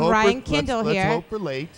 have Ryan Kindle here. Let's hope for late.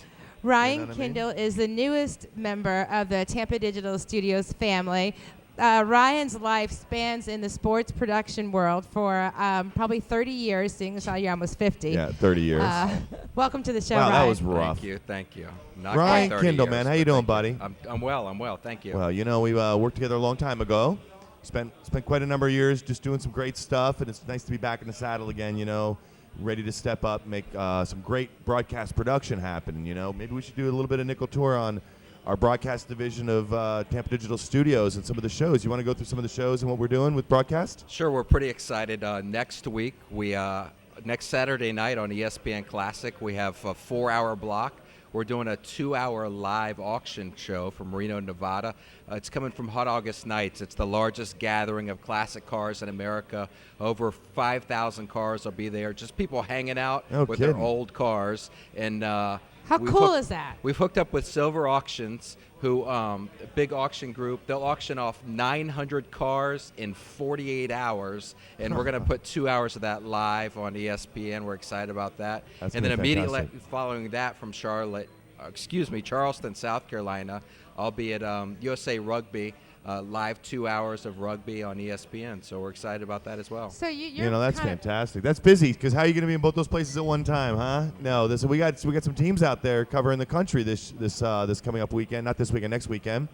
Ryan Kindle is the newest member of the Tampa Digital Studios family. Ryan's life spans in the sports production world for probably 30 years, seeing as how you're almost 50. Yeah, 30 years. Welcome to the show, wow, Ryan. that was rough. Thank you. Not Ryan Kindle, man, how you doing, buddy? I'm well, thank you. Well, we worked together a long time ago. Spent quite a number of years just doing some great stuff, and it's nice to be back in the saddle again, ready to step up, make some great broadcast production happen. Maybe we should do a little bit of nickel tour on our broadcast division of Tampa Digital Studios and some of the shows. You want to go through some of the shows and what we're doing with broadcast? Sure, we're pretty excited. Next week, next Saturday night on ESPN Classic, we have a 4-hour block. We're doing a 2-hour live auction show from Reno, Nevada. It's coming from Hot August Nights. It's the largest gathering of classic cars in America. Over 5,000 cars will be there. Just people hanging out with their old cars. And how cool is that? We've hooked up with Silver Auctions, who a big auction group. They'll auction off 900 cars in 48 hours, and we're going to put 2 hours of that live on ESPN. We're excited about that. That's and then immediately fantastic. following that from Charleston, South Carolina, I'll be at USA Rugby, live 2 hours of rugby on ESPN. So we're excited about that as well. So you're that's fantastic. That's busy, because how are you going to be in both those places at one time, huh? No, we got some teams out there covering the country this coming up weekend, not this weekend, next weekend.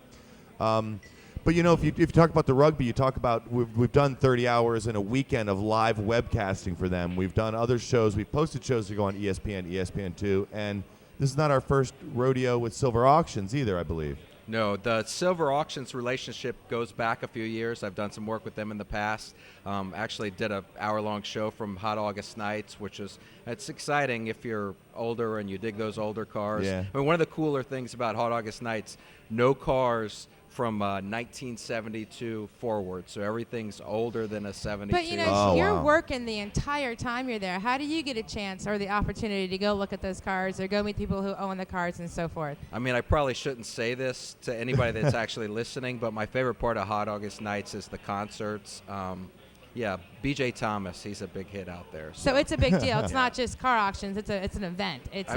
But if you talk about the rugby, you talk about we've done 30 hours in a weekend of live webcasting for them. We've done other shows. We've posted shows to go on ESPN, ESPN2, and this is not our first rodeo with Silver Auctions either, I believe. No, the Silver Auctions relationship goes back a few years. I've done some work with them in the past. Actually did an hour-long show from Hot August Nights, it's exciting if you're older and you dig those older cars. Yeah. I mean, one of the cooler things about Hot August Nights, no cars from 1972 forward, so everything's older than a 72. But you're working the entire time you're there. How do you get a chance or the opportunity to go look at those cars or go meet people who own the cars and so forth? I mean, I probably shouldn't say this to anybody that's actually listening, but my favorite part of Hot August Nights is the concerts. B.J. Thomas, he's a big hit out there. So it's a big deal. It's not just car auctions. It's an event. It's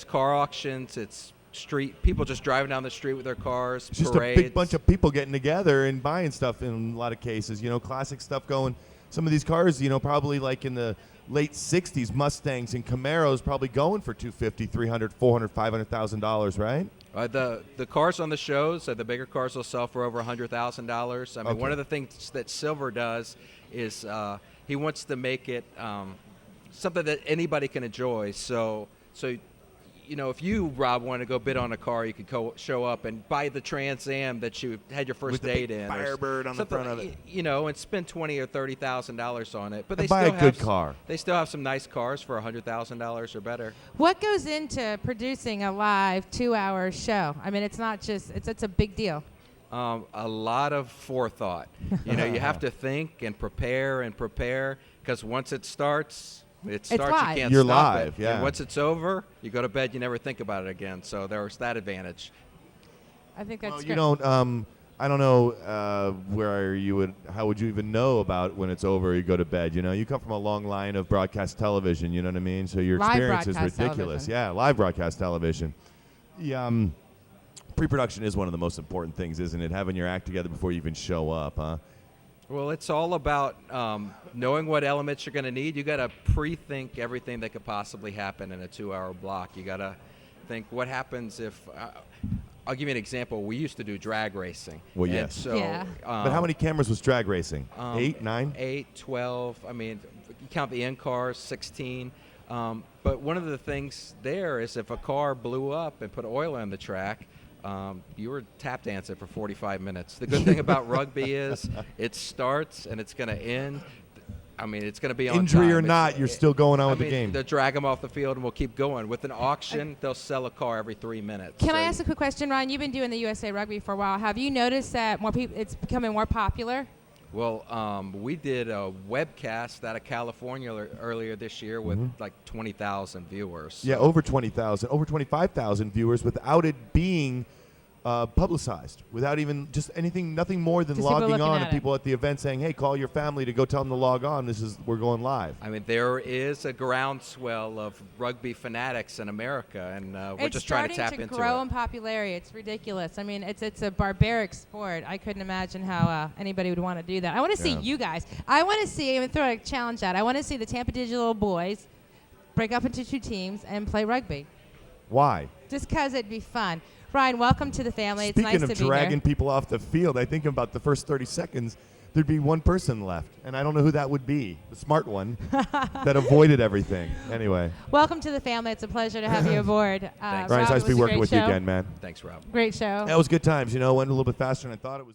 car auctions. It's street people just driving down the street with their cars. It's just parades. a big bunch of people getting together and buying stuff in a lot of cases. Classic stuff going. Some of these cars, probably like in the late 60s, Mustangs and Camaros probably going for $250,000, $300,000, $400,000, $500,000, right? The cars on the shows, the bigger cars will sell for over $100,000. I mean, One of the things that Silver does is he wants to make it something that anybody can enjoy. So if you, Rob, want to go bid on a car, you could show up and buy the Trans Am that you had your first date in, Firebird on the front of it, and spend $20,000 or $30,000 on it. But they buy still a good car. They still have some nice cars for $100,000 or better. What goes into producing a live 2-hour show? I mean, it's not just it's a big deal. A lot of forethought. You have to think and prepare because once it starts. You can't You're stop live, it. yeah. And once it's over, you go to bed, you never think about it again. So there's that advantage. I think that's great. I don't know how would you even know about when it's over, you go to bed? You come from a long line of broadcast television, you know what I mean? So your experience is ridiculous. Television. Yeah, live broadcast television. Pre-production is one of the most important things, isn't it? Having your act together before you even show up, huh? Well, it's all about knowing what elements you're going to need. You got to pre-think everything that could possibly happen in a 2-hour block. You got to think what happens if. I'll give you an example. We used to do drag racing. Well, yes. So, but how many cameras was drag racing? 8, 9? 8, 12. I mean, you count the in-cars, 16. But one of the things there is if a car blew up and put oil on the track, you were tap dancing for 45 minutes. The good thing about rugby is it starts and it's going to end. I mean, it's going to be on injury time. Or not, you're still going on with the game. They'll drag them off the field and we'll keep going. With an auction, they'll sell a car every 3 minutes. Can I ask a quick question, Ryan? You've been doing the USA Rugby for a while. Have you noticed that it's becoming more popular? Well, we did a webcast out of California earlier this year with like 20,000 viewers. Yeah, over 20,000, over 25,000 viewers without it being publicized without even just nothing more than Just people logging looking on at and it. people at the event saying, hey, call your family to go tell them to log on. We're going live. I mean, there is a groundswell of rugby fanatics in America, and we're just trying to tap into it. It's starting to grow in popularity. It's ridiculous. I mean, it's a barbaric sport. I couldn't imagine how anybody would want to do that. I want to see you guys. I want to see, I'm going to throw a challenge out. I want to see the Tampa Digital boys break up into 2 teams and play rugby. Why? Just because it'd be fun. Ryan, welcome to the family. Speaking it's nice of to be dragging here. people off the field, I think about the first 30 seconds, there'd be one person left, and I don't know who that would be, the smart one that avoided everything. Anyway. Welcome to the family. It's a pleasure to have you aboard. Thanks. Ryan, it's Rob, nice it to be was a working great with you show. again, man. Thanks, Rob. Great show. That was good times. Went a little bit faster than I thought it was.